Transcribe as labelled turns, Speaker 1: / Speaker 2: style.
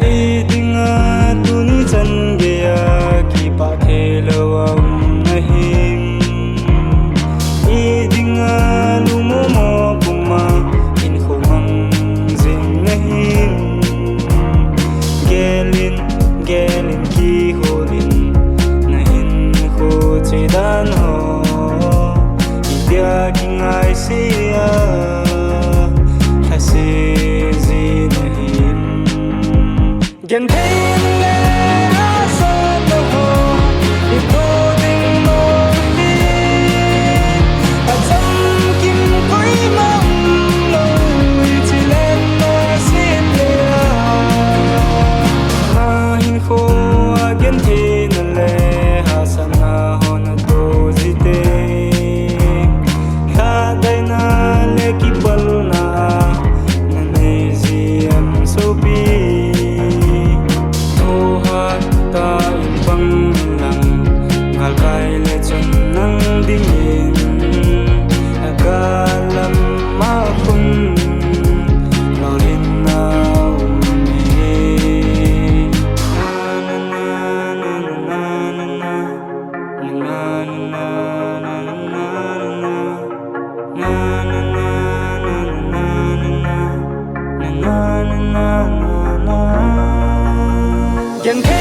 Speaker 1: e dinga tuni chan ge ya ki pa khelo nahim e dinga lumo mo kuma in khomang jing nahim gelin ki holin nahin kho chedan ho ibya kingai sia hase ji nahim Gentheina asa to ho ito ding mo hi azam kim koi mam lo chilen no sin le hin kho Gentheina le hasana hon to jite khadai na le ki bal na nane ji am so bi kai le chun nang dingin agalam ma khun lorin na me na na na na na na na na na na na na